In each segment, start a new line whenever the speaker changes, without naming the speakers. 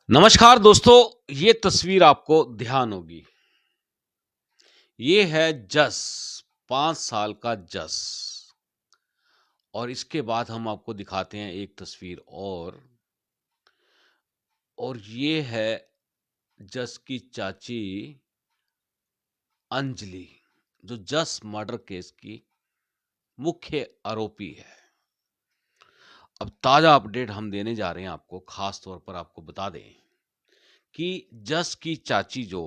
नमस्कार दोस्तों, ये तस्वीर आपको ध्यान होगी। ये है जस, 5 साल का जस। और इसके बाद हम आपको दिखाते हैं एक तस्वीर और ये है जस की चाची अंजलि, जो जस मर्डर केस की मुख्य आरोपी है। अब ताज़ा अपडेट हम देने जा रहे हैं आपको, ख़ास तौर पर आपको बता दें कि जस की चाची जो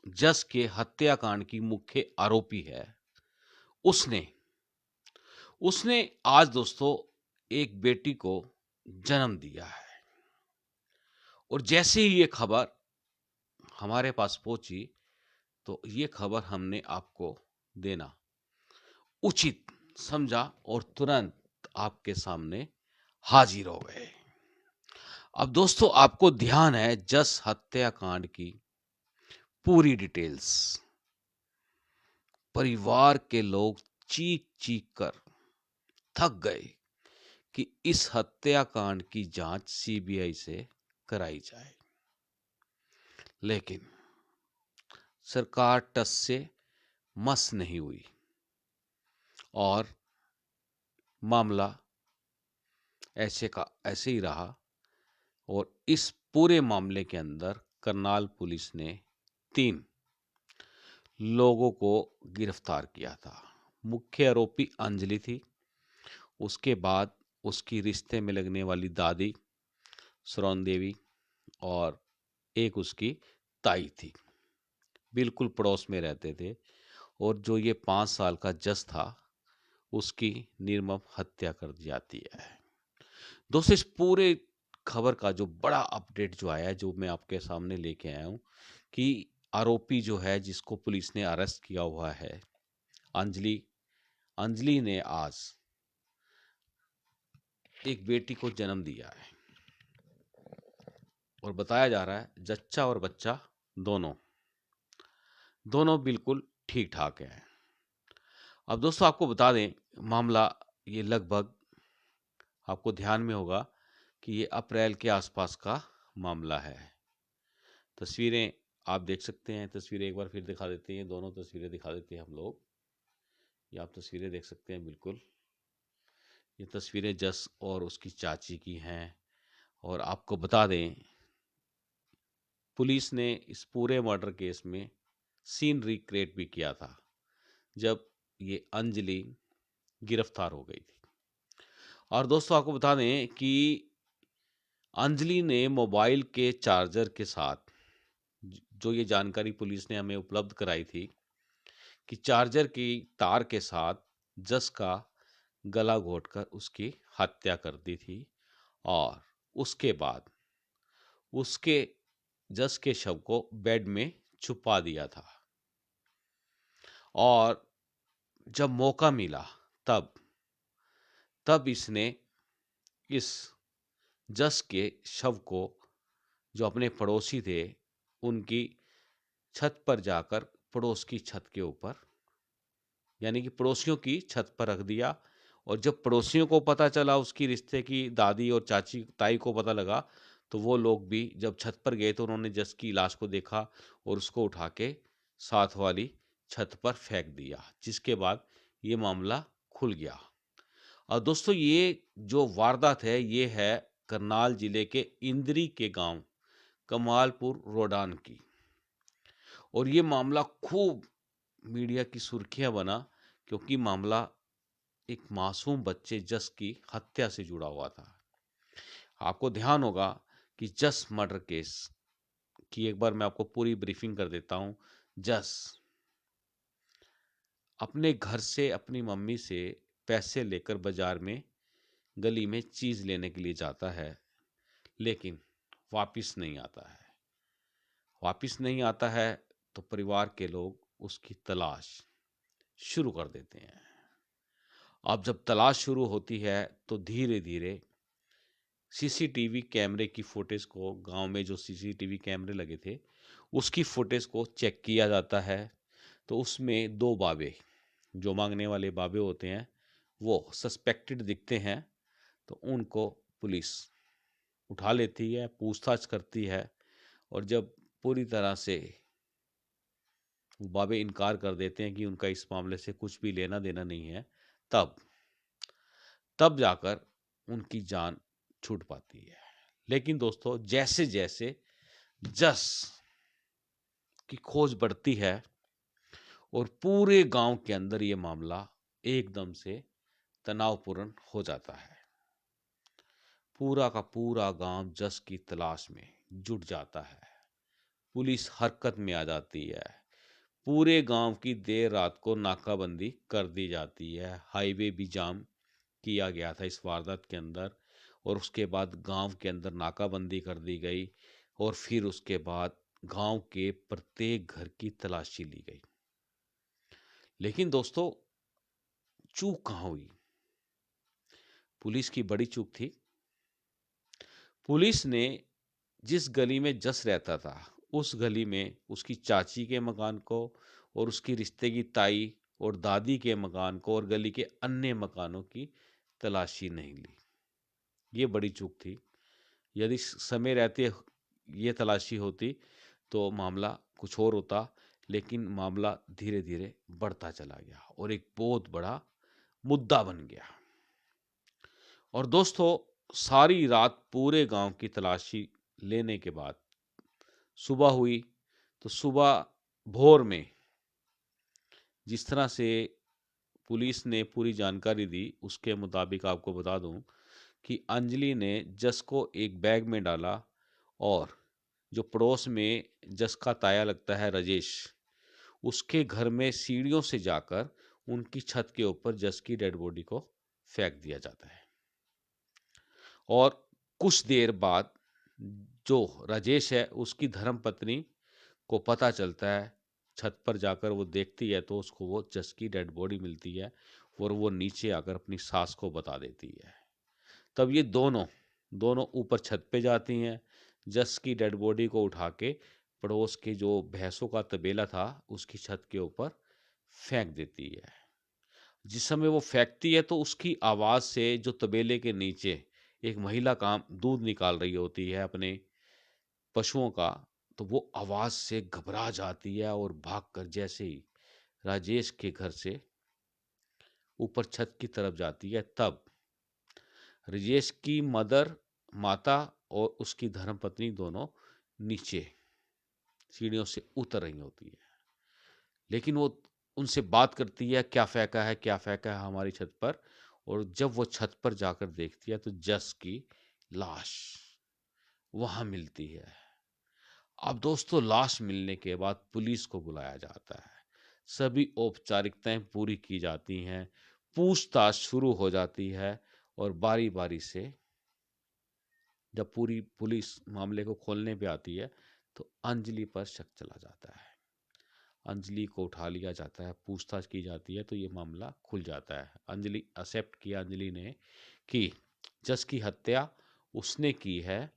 जस के हत्याकांड की मुख्य आरोपी है, उसने उसने आज दोस्तों एक बेटी को जन्म दिया है। और जैसे ही ये खबर हमारे पास पहुंची, तो ये खबर हमने आपको देना उचित समझा और तुरंत आपके सामने हाजिर हो गए। अब दोस्तों आपको ध्यान है जस हत्याकांड की पूरी डिटेल्स। परिवार के लोग चीख चीख कर थक गए कि इस हत्याकांड की जांच सीबीआई से कराई जाए, लेकिन सरकार टस से मस नहीं हुई और मामला ऐसे का ऐसे ही रहा। और इस पूरे मामले के अंदर करनाल पुलिस ने 3 लोगों को गिरफ्तार किया था। मुख्य आरोपी अंजलि थी, उसके बाद उसकी रिश्ते में लगने वाली दादी सुरौन देवी और एक उसकी ताई थी, बिल्कुल पड़ोस में रहते थे। और जो ये 5 साल का जस था, उसकी निर्मम हत्या कर दी जाती है। दोस्तों इस पूरे खबर का जो बड़ा अपडेट जो आया है, जो मैं आपके सामने लेके आया हूँ कि आरोपी जो है जिसको पुलिस ने अरेस्ट किया हुआ है, अंजलि अंजलि ने आज एक बेटी को जन्म दिया है। और बताया जा रहा है जच्चा और बच्चा दोनों दोनों बिल्कुल ठीक ठाक है। अब दोस्तों आपको बता दें, मामला ये लगभग आपको ध्यान में होगा कि ये अप्रैल के आसपास का मामला है। तस्वीरें आप देख सकते हैं, तस्वीरें एक बार फिर दिखा देते हैं, दोनों तस्वीरें दिखा देते हैं हम लोग। ये आप तस्वीरें देख सकते हैं, बिल्कुल ये तस्वीरें जस और उसकी चाची की हैं। और आपको बता दें, पुलिस ने इस पूरे मर्डर केस में सीन रिक्रिएट भी किया था जब ये अंजलि गिरफ्तार हो गई थी। और दोस्तों आपको बता दें कि अंजलि ने मोबाइल के चार्जर के साथ, जो ये जानकारी पुलिस ने हमें उपलब्ध कराई थी कि चार्जर की तार के साथ जस का गला घोंटकर उसकी हत्या कर दी थी। और उसके बाद उसके जस के शव को बेड में छुपा दिया था। और जब मौका मिला, तब तब इसने इस जस के शव को, जो अपने पड़ोसी थे, उनकी छत पर जाकर, पड़ोस की छत के ऊपर, यानी कि पड़ोसियों की छत पर रख दिया। और जब पड़ोसियों को पता चला, उसकी रिश्ते की दादी और चाची ताई को पता लगा, तो वो लोग भी जब छत पर गए तो उन्होंने जस की लाश को देखा और उसको उठा के साथ वाली छत पर फेंक दिया, जिसके बाद ये मामला खुल गया। और दोस्तों ये जो वारदात है, ये है करनाल जिले के इंदरी के गांव कमालपुर रोडान की। और ये मामला खूब मीडिया की सुर्खियां बना, क्योंकि मामला एक मासूम बच्चे जस की हत्या से जुड़ा हुआ था। आपको ध्यान होगा कि जस मर्डर केस की एक बार मैं आपको पूरी ब्रीफिंग कर देता हूं। जस अपने घर से अपनी मम्मी से पैसे लेकर बाजार में गली में चीज लेने के लिए जाता है, लेकिन वापिस नहीं आता है। वापिस नहीं आता है तो परिवार के लोग उसकी तलाश शुरू कर देते हैं। अब जब तलाश शुरू होती है, तो धीरे धीरे सीसीटीवी कैमरे की फुटेज को, गांव में जो सीसीटीवी कैमरे लगे थे, उसकी फुटेज को चेक किया जाता है। तो उसमें 2 बाबे, जो मांगने वाले बाबे होते हैं, वो सस्पेक्टेड दिखते हैं। तो उनको पुलिस उठा लेती है, पूछताछ करती है, और जब पूरी तरह से वो बाबे इनकार कर देते हैं कि उनका इस मामले से कुछ भी लेना देना नहीं है, तब तब जाकर उनकी जान छूट पाती है। लेकिन दोस्तों, जैसे जैसे जस की खोज बढ़ती है और पूरे गांव के अंदर ये मामला एकदम से तनावपूर्ण हो जाता है। पूरा का पूरा गांव जस की तलाश में जुट जाता है। पुलिस हरकत में आ जाती है। पूरे गांव की देर रात को नाकाबंदी कर दी जाती है। हाईवे भी जाम किया गया था इस वारदात के अंदर, और उसके बाद गांव के अंदर नाकाबंदी कर दी गई, और फिर उसके बाद गांव के प्रत्येक घर की तलाशी ली गई। लेकिन दोस्तों, चूक कहाँ हुई? पुलिस की बड़ी चूक थी। पुलिस ने जिस गली में जस रहता था, उस गली में उसकी चाची के मकान को और उसकी रिश्ते की ताई और दादी के मकान को और गली के अन्य मकानों की तलाशी नहीं ली। ये बड़ी चूक थी। यदि समय रहते ये तलाशी होती तो मामला कुछ और होता, लेकिन मामला धीरे धीरे बढ़ता चला गया और एक बहुत बड़ा मुद्दा बन गया। और दोस्तों, सारी रात पूरे गांव की तलाशी लेने के बाद सुबह हुई, तो सुबह भोर में जिस तरह से पुलिस ने पूरी जानकारी दी, उसके मुताबिक आपको बता दूं कि अंजलि ने जस को एक बैग में डाला, और जो पड़ोस में जस का ताया लगता है राजेश, उसके घर में सीढ़ियों से जाकर उनकी छत के ऊपर जस की डेड बॉडी को फेंक दिया जाता है। और कुछ देर बाद जो राजेश है, उसकी धर्मपत्नी को पता चलता है, छत पर जाकर वो देखती है तो उसको वो जस की डेड बॉडी मिलती है, और वो नीचे आकर अपनी सास को बता देती है। तब ये दोनों दोनों ऊपर छत पे जाती हैं, जस की डेड बॉडी को उठा के पड़ोस के जो भैंसों का तबेला था उसकी छत के ऊपर फेंक देती है। जिस समय वो फेंकती है तो उसकी आवाज़ से जो तबेले के नीचे एक महिला काम दूध निकाल रही होती है अपने पशुओं का, तो वो आवाज़ से घबरा जाती है और भागकर जैसे ही राजेश के घर से ऊपर छत की तरफ जाती है, तब राजेश की माता और उसकी धर्मपत्नी दोनों नीचे सीढ़ियों से उतर रही होती है। लेकिन वो उनसे बात करती है, क्या फेंका है, क्या फेंका है हमारी छत पर। और जब वो छत पर जाकर देखती है तो जस की लाश वहां मिलती है। अब दोस्तों, लाश मिलने के बाद पुलिस को बुलाया जाता है। सभी औपचारिकताएं पूरी की जाती हैं, पूछताछ शुरू हो जाती है, और बारी बारी से जब पूरी पुलिस मामले को खोलने पे आती है तो अंजलि पर शक चला जाता है। अंजलि को उठा लिया जाता है, पूछताछ की जाती है, तो ये मामला खुल जाता है। अंजलि एक्सेप्ट किया अंजलि ने कि जस की हत्या उसने की है,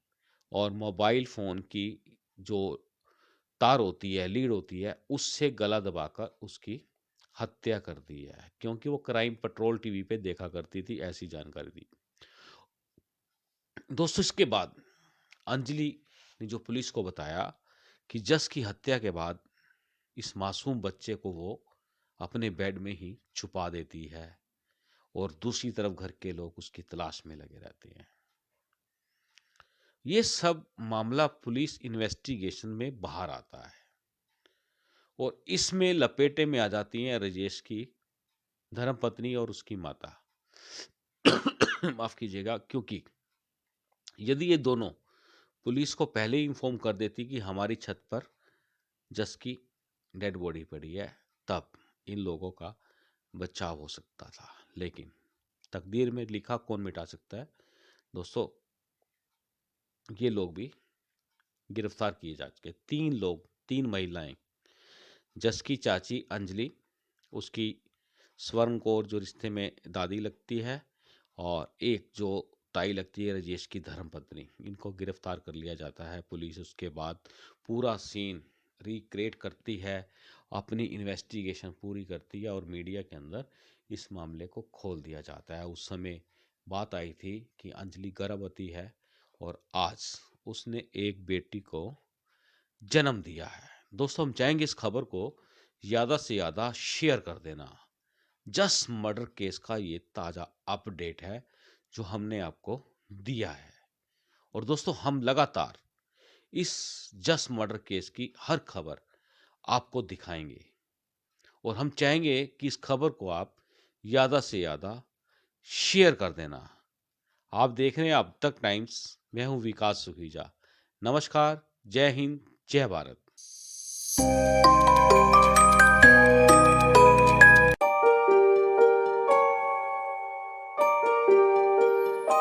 और मोबाइल फ़ोन की जो तार होती है, लीड होती है, उससे गला दबाकर उसकी हत्या कर दी है, क्योंकि वो क्राइम पेट्रोल टीवी पे देखा करती थी, ऐसी जानकारी दी। दोस्तों, इसके बाद अंजलि ने जो पुलिस को बताया कि जस की हत्या के बाद इस मासूम बच्चे को वो अपने बेड में ही छुपा देती है, और दूसरी तरफ घर के लोग उसकी तलाश में लगे रहते हैं। ये सब मामला पुलिस इन्वेस्टिगेशन में बाहर आता है, और इसमें लपेटे में आ जाती हैं राजेश की धर्मपत्नी और उसकी माता। माफ कीजिएगा, क्योंकि यदि ये दोनों पुलिस को पहले ही इन्फॉर्म कर देती कि हमारी छत पर जस की डेड बॉडी पड़ी है, तब इन लोगों का बचाव हो सकता था। लेकिन तकदीर में लिखा कौन मिटा सकता है दोस्तों, ये लोग भी गिरफ्तार किए जा चुके। तीन लोग, तीन महिलाएं, जस की चाची अंजलि, उसकी स्वर्ण कौर जो रिश्ते में दादी लगती है, और एक जो ताई लगती है राजेश की धर्मपत्नी, इनको गिरफ्तार कर लिया जाता है पुलिस। उसके बाद पूरा सीन रिक्रिएट करती है, अपनी इन्वेस्टिगेशन पूरी करती है, और मीडिया के अंदर इस मामले को खोल दिया जाता है। उस समय बात आई थी कि अंजलि गर्भवती है, और आज उसने एक बेटी को जन्म दिया है। दोस्तों, हम चाहेंगे इस खबर को ज़्यादा से ज़्यादा शेयर कर देना। जस्ट मर्डर केस का ये ताज़ा अपडेट है जो हमने आपको दिया है। और दोस्तों, हम लगातार इस जस्ट मर्डर केस की हर खबर आपको दिखाएंगे और हम चाहेंगे कि इस खबर को आप ज़्यादा से ज़्यादा शेयर कर देना। आप देख रहे हैं अब तक टाइम्स, मैं हूं विकास सुखीजा। नमस्कार, जय हिंद, जय Bharat.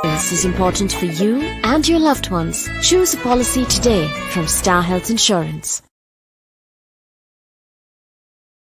This is important for you and your loved ones. Choose a policy today from Star Health Insurance.